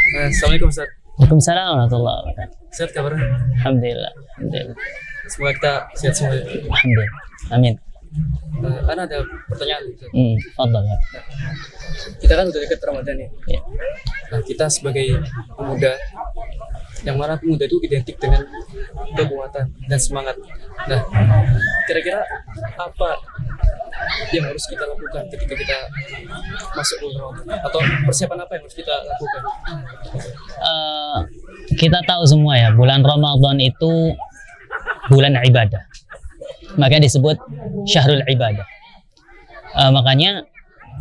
Assalamualaikum Ustaz. Waalaikumsalam warahmatullahi wabarakatuh. Sehat kabarnya? Alhamdulillah. Alhamdulillah. Semoga kita sehat semua. Alhamdulillah. Amin. Ana ada pertanyaan. Ustaz. Fadhal ya. Kita kan udah dekat Ramadan nih. Ya. Nah, kita sebagai pemuda, yang mana pemuda itu identik dengan kekuatan dan semangat. Nah, kira-kira apa yang harus kita lakukan ketika kita masuk bulan Ramadan? Atau persiapan apa yang harus kita lakukan? Kita tahu semua ya, bulan Ramadan itu bulan ibadah. Makanya disebut syahrul ibadah. Makanya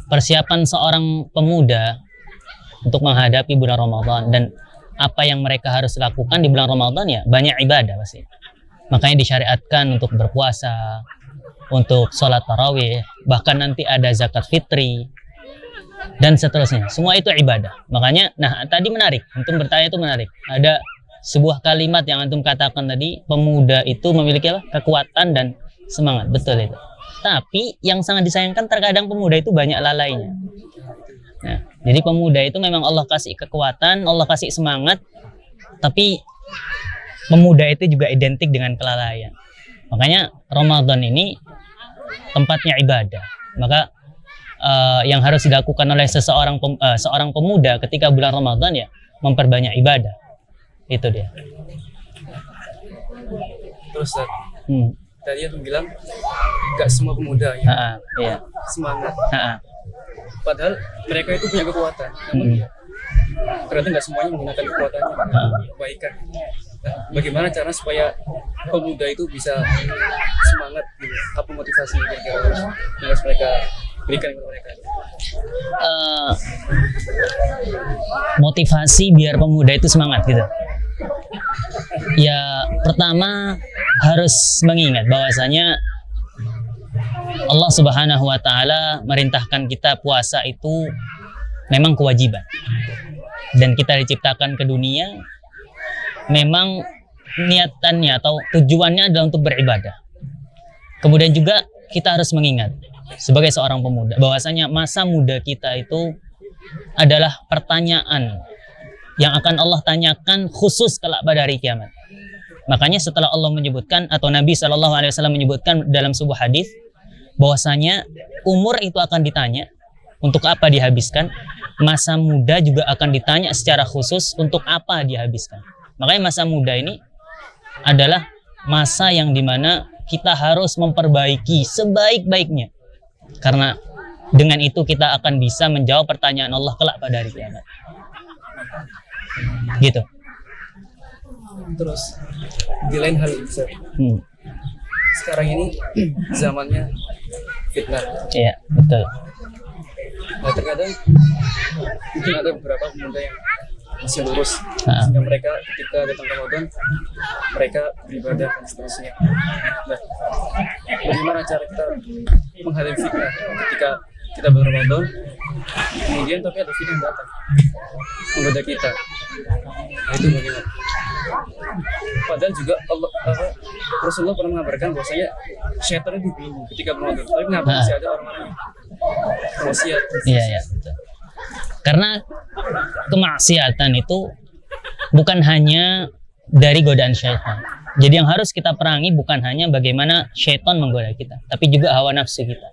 persiapan seorang pemuda untuk menghadapi bulan Ramadan dan apa yang mereka harus lakukan di bulan Ramadan ya banyak ibadah pasti. Makanya disyariatkan untuk berpuasa, untuk sholat tarawih, bahkan nanti ada zakat fitri dan seterusnya. Semua itu ibadah. Makanya, nah tadi menarik, antum bertanya itu menarik. Ada sebuah kalimat yang antum katakan tadi, pemuda itu memiliki apa? Kekuatan dan semangat. Betul itu. Tapi yang sangat disayangkan terkadang pemuda itu banyak lalainya. Nah, jadi pemuda itu memang Allah kasih kekuatan, Allah kasih semangat, tapi pemuda itu juga identik dengan kelalaian. Makanya Ramadan ini tempatnya ibadah. Maka yang harus dilakukan oleh seorang pemuda ketika bulan Ramadan ya memperbanyak ibadah. Itu dia. Terus Ustaz, tadi aku bilang gak semua pemuda yang Iya. semangat. Padahal mereka itu punya kekuatan. Namun ternyata nggak semuanya menggunakan kekuatannya kebaikan. Nah, bagaimana cara supaya pemuda itu bisa semangat gitu? Apa motivasi kira-kira yang harus mereka berikan kepada mereka? Motivasi biar pemuda itu semangat gitu. Ya pertama harus mengingat bahwasanya Allah Subhanahu wa taala merintahkan kita puasa itu memang kewajiban. Dan kita diciptakan ke dunia memang niatannya atau tujuannya adalah untuk beribadah. Kemudian juga kita harus mengingat sebagai seorang pemuda bahwasanya masa muda kita itu adalah pertanyaan yang akan Allah tanyakan khusus kelak pada hari kiamat. Makanya setelah Allah menyebutkan atau Nabi SAW menyebutkan dalam sebuah hadis bahwasanya umur itu akan ditanya untuk apa dihabiskan, masa muda juga akan ditanya secara khusus untuk apa dihabiskan. Makanya masa muda ini adalah masa yang dimana kita harus memperbaiki sebaik-baiknya, karena dengan itu kita akan bisa menjawab pertanyaan Allah kelak pada hari kiamat. Gitu. Terus di lain hal Ustaz, sekarang ini zamannya fitnah. Iya, betul. Nah, terkadang mungkin ada beberapa pemuda yang masih lurus, sehingga mereka ketika datang Ramadan mereka beribadah dan seterusnya. Nah, bagaimana cara kita menghadapi fitnah ketika kita Ramadan, kemudian tapi ada fitnah yang datang menggoda kita? Nah, itu bagaimana? Padahal juga Rasulullah pernah mengabarkan bahwasanya syaitan itu dulu ketika Ramadan, tapi kenapa masih ada orang-orang maksiat? Iya, betul. Karena kemaksiatan itu bukan hanya dari godaan syaitan. Jadi yang harus kita perangi bukan hanya bagaimana syaitan menggoda kita, tapi juga hawa nafsu kita.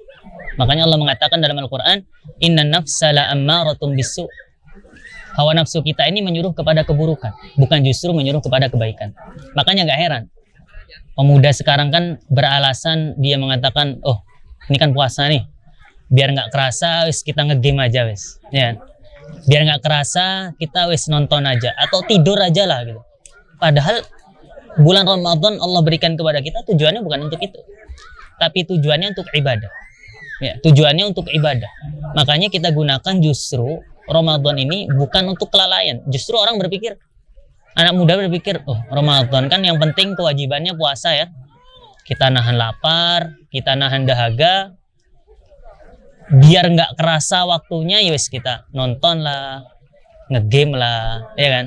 Makanya Allah mengatakan dalam Al-Quran, Inna nafsa la'ammaratun bisu'. Hawa nafsu kita ini menyuruh kepada keburukan, bukan justru menyuruh kepada kebaikan. Makanya gak heran, pemuda sekarang kan beralasan dia mengatakan, oh ini kan puasa nih, biar gak kerasa wis kita ngegame aja wis, ya. Biar gak kerasa kita wis nonton aja atau tidur aja lah gitu. Padahal bulan Ramadan Allah berikan kepada kita tujuannya bukan untuk itu, tapi tujuannya untuk ibadah. Ya, tujuannya untuk ibadah. Makanya kita gunakan justru Ramadan ini bukan untuk kelalaian. Justru orang berpikir, anak muda berpikir, oh Ramadan kan yang penting kewajibannya puasa ya. Kita nahan lapar, kita nahan dahaga, biar nggak kerasa waktunya, yowes kita nonton lah, ngegame lah, ya kan,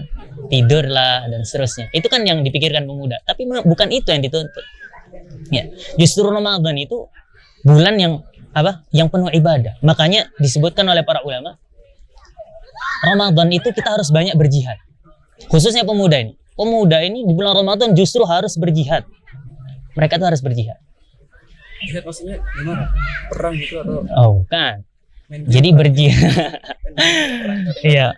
tidur lah dan seterusnya. Itu kan yang dipikirkan pemuda. Tapi bukan itu yang dituntut. Ya, justru Ramadan itu bulan yang apa? Yang penuh ibadah. Makanya disebutkan oleh para ulama, Ramadan itu kita harus banyak berjihad. Khususnya pemuda ini. Pemuda ini di bulan Ramadan justru harus berjihad. Mereka tuh harus berjihad. Jihad maksudnya gimana? Perang gitu atau Oh, kan. main Jadi game? berjihad. Perang atau Iya.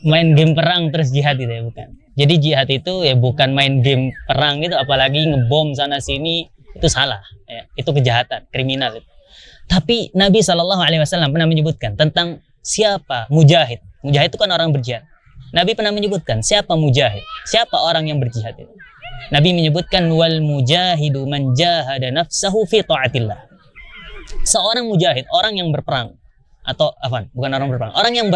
Main game perang terus jihad gitu ya, bukan. Jadi jihad itu ya bukan main game perang gitu, apalagi ngebom sana sini, itu salah. Ya, itu kejahatan, kriminal itu. Tapi Nabi SAW pernah menyebutkan tentang siapa mujahid. Mujahid itu kan orang berjihad. Nabi pernah menyebutkan siapa mujahid, siapa orang yang berjihad itu. Nabi menyebutkan wal mujahidu man jahada nafsahu fi ta'atillah. Seorang mujahid, orang yang berperang atau apa? Bukan orang berperang, orang yang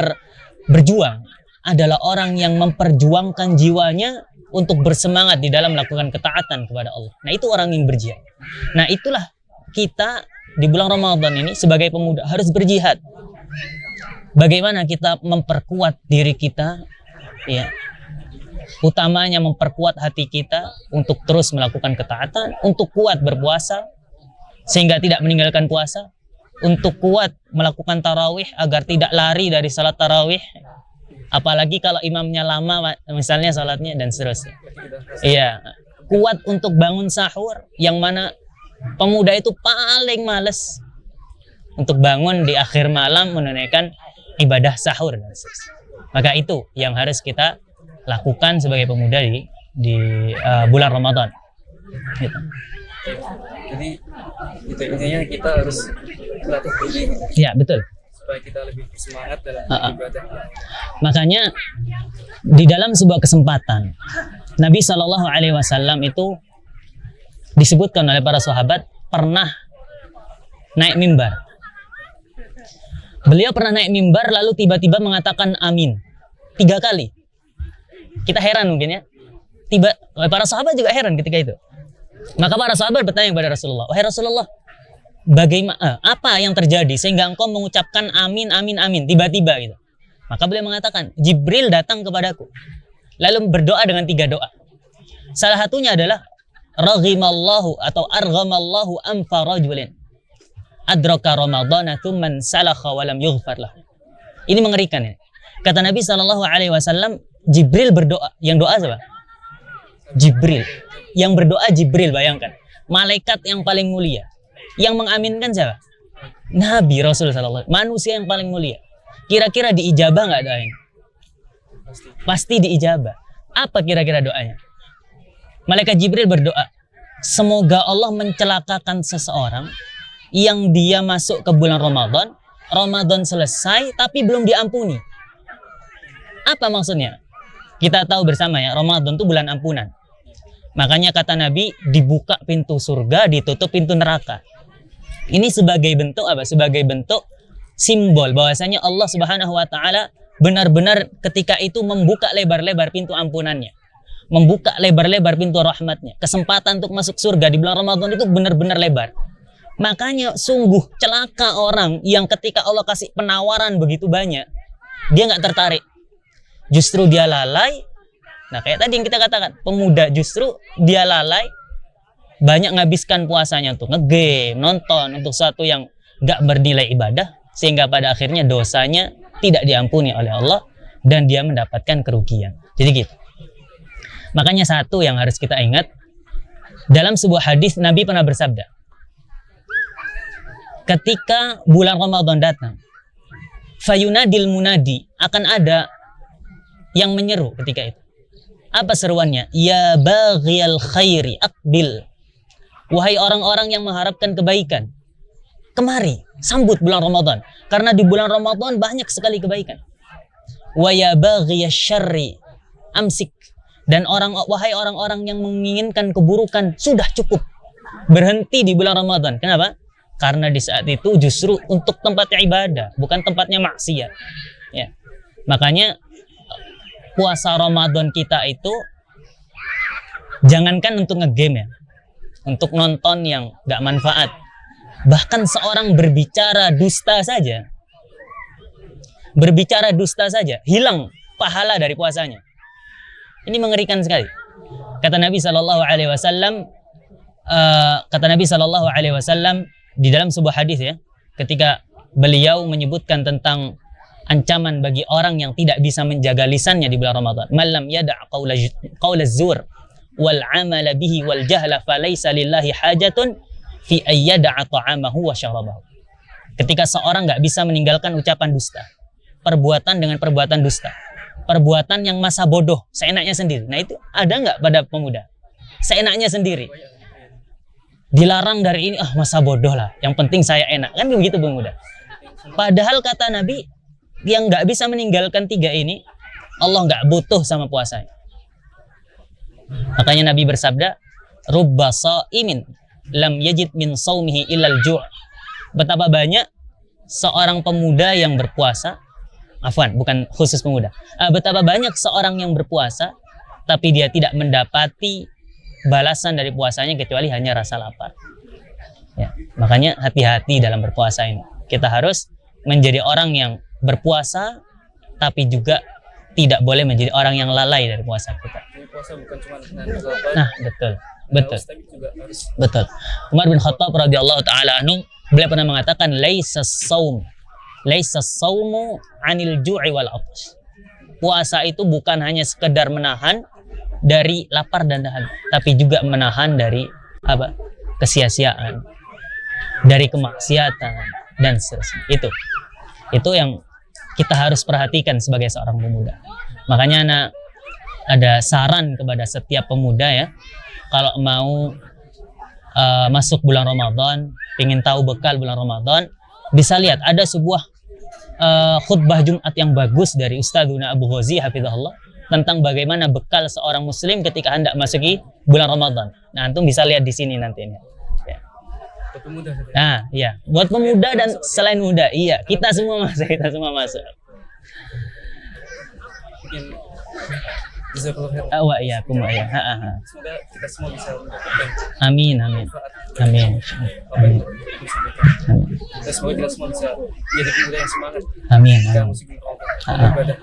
berjuang adalah orang yang memperjuangkan jiwanya untuk bersemangat di dalam melakukan ketaatan kepada Allah. Nah, itu orang yang berjihad. Nah, itulah kita di bulan Ramadan ini sebagai pemuda harus berjihad. Bagaimana kita memperkuat diri kita, ya, utamanya memperkuat hati kita untuk terus melakukan ketaatan, untuk kuat berpuasa sehingga tidak meninggalkan puasa, untuk kuat melakukan tarawih agar tidak lari dari salat tarawih, apalagi kalau imamnya lama misalnya salatnya dan seterusnya. Iya, kuat untuk bangun sahur, yang mana pemuda itu paling males untuk bangun di akhir malam menunaikan ibadah sahur dan seterusnya. Maka itu yang harus kita lakukan sebagai pemuda di bulan Ramadan. Gitu. Jadi itu intinya kita harus melatih diri Ya, betul. supaya kita lebih bersemangat dalam ibadah. Makanya di dalam sebuah kesempatan Nabi SAW itu disebutkan oleh para sahabat pernah naik mimbar. Beliau pernah naik mimbar lalu tiba-tiba mengatakan amin 3 kali. Kita heran mungkin ya. Para sahabat juga heran ketika itu. Maka para sahabat bertanya kepada Rasulullah, "Wahai Rasulullah, bagaimana apa yang terjadi sehingga engkau mengucapkan amin amin amin tiba-tiba gitu?" Maka beliau mengatakan, "Jibril datang kepadaku lalu berdoa dengan 3 doa. Salah satunya adalah raghimallahu atau arghamallahu anfa rajulin adraka ramadhana thumma salakha wa lam yughfar lahu." Ini mengerikan ya. Kata Nabi SAW, Jibril berdoa. Yang doa siapa? Jibril. Yang berdoa Jibril, bayangkan. Malaikat yang paling mulia. Yang mengaminkan siapa? Nabi Rasulullah SAW. Manusia yang paling mulia. Kira-kira diijabah nggak doanya? Pasti diijabah. Apa kira-kira doanya? Malaikat Jibril berdoa, semoga Allah mencelakakan seseorang yang dia masuk ke bulan Ramadan, Ramadan selesai tapi belum diampuni. Apa maksudnya? Kita tahu bersama ya, Ramadan itu bulan ampunan. Makanya kata Nabi, dibuka pintu surga, ditutup pintu neraka. Ini sebagai bentuk apa? Sebagai bentuk simbol bahwasanya Allah Subhanahu wa taala benar-benar ketika itu membuka lebar-lebar pintu ampunannya. Membuka lebar-lebar pintu rahmatnya. Kesempatan untuk masuk surga di bulan Ramadan itu benar-benar lebar. Makanya sungguh celaka orang yang ketika Allah kasih penawaran begitu banyak, dia nggak tertarik. Justru dia lalai. Nah, kayak tadi yang kita katakan, pemuda justru dia lalai, banyak ngabiskan puasanya untuk ngegame, nonton, untuk sesuatu yang nggak bernilai ibadah, sehingga pada akhirnya dosanya tidak diampuni oleh Allah dan dia mendapatkan kerugian. Jadi gitu. Makanya satu yang harus kita ingat, dalam sebuah hadis Nabi pernah bersabda, ketika bulan Ramadan datang, fayunadil munadi, akan ada yang menyeru ketika itu. Apa seruannya? Ya baghiyal khairi aqbil. Wahai orang-orang yang mengharapkan kebaikan, kemari, sambut bulan Ramadan. Karena di bulan Ramadan banyak sekali kebaikan. Wa ya baghiyasy syarri amsik. Dan wahai orang-orang yang menginginkan keburukan, sudah cukup. Berhenti di bulan Ramadan. Kenapa? Karena di saat itu justru untuk tempatnya ibadah, bukan tempatnya maksiat. Ya. Makanya puasa Ramadan kita itu jangankan untuk ngegame ya, untuk nonton yang gak manfaat. Bahkan seorang berbicara dusta saja, hilang pahala dari puasanya. Ini mengerikan sekali. Kata Nabi SAW, di dalam sebuah hadis ya, ketika beliau menyebutkan tentang ancaman bagi orang yang tidak bisa menjaga lisannya di bulan Ramadan. Malam yada' qaulaz zur wal 'amala bihi wal jahla falaysa lillahi hajatun fi ayyada'a ta'amahu wa syarabahu. Ketika seorang nggak bisa meninggalkan ucapan dusta, perbuatan dengan perbuatan dusta, perbuatan yang masa bodoh, seenaknya sendiri. Nah itu ada nggak pada pemuda? Seenaknya sendiri. Dilarang dari ini, masa bodoh lah. Yang penting saya enak. Kan begitu pemuda. Padahal kata Nabi, yang nggak bisa meninggalkan 3 ini, Allah nggak butuh sama puasanya. Makanya Nabi bersabda, rubba sha'imin lam yajid min shaumihi illal ju'. Betapa banyak seorang pemuda yang berpuasa, bukan khusus pemuda. Betapa banyak seorang yang berpuasa, tapi dia tidak mendapati balasan dari puasanya kecuali hanya rasa lapar. Ya, makanya hati-hati dalam berpuasa ini. Kita harus menjadi orang yang berpuasa, tapi juga tidak boleh menjadi orang yang lalai dari puasa kita. Jadi puasa bukan cuma nahan lapar. Nah, betul. Tapi juga harus. Betul. Umar bin Khattab radhiyallahu taala anhu, beliau pernah mengatakan laisa saumu 'anil ju'i wal 'atash. Puasa itu bukan hanya sekedar menahan dari lapar dan dahaga, tapi juga menahan dari kesia-siaan, dari kemaksiatan dan seterusnya. Itu yang kita harus perhatikan sebagai seorang pemuda. Makanya ada saran kepada setiap pemuda ya, kalau mau masuk bulan Ramadan, ingin tahu bekal bulan Ramadan, bisa lihat ada sebuah khutbah Jumat yang bagus dari Ustadzuna Abu Ghazi hafizahullah tentang bagaimana bekal seorang muslim ketika hendak masuki bulan Ramadan. Nah, antum bisa lihat di sini nanti ini. Ya. Buat pemuda. Nah, iya, buat pemuda dan selain muda, iya, kita semua masuk. Mungkin jazakallahu khairan. Iya, ya. Semoga kita semua bisa mendapatkan Amin. manfaat Amin. apa yang disampaikan. Dan semoga kita semua bisa menjadi pemuda yang semangat. Amin. Kita musik Ramadan. Beribadah.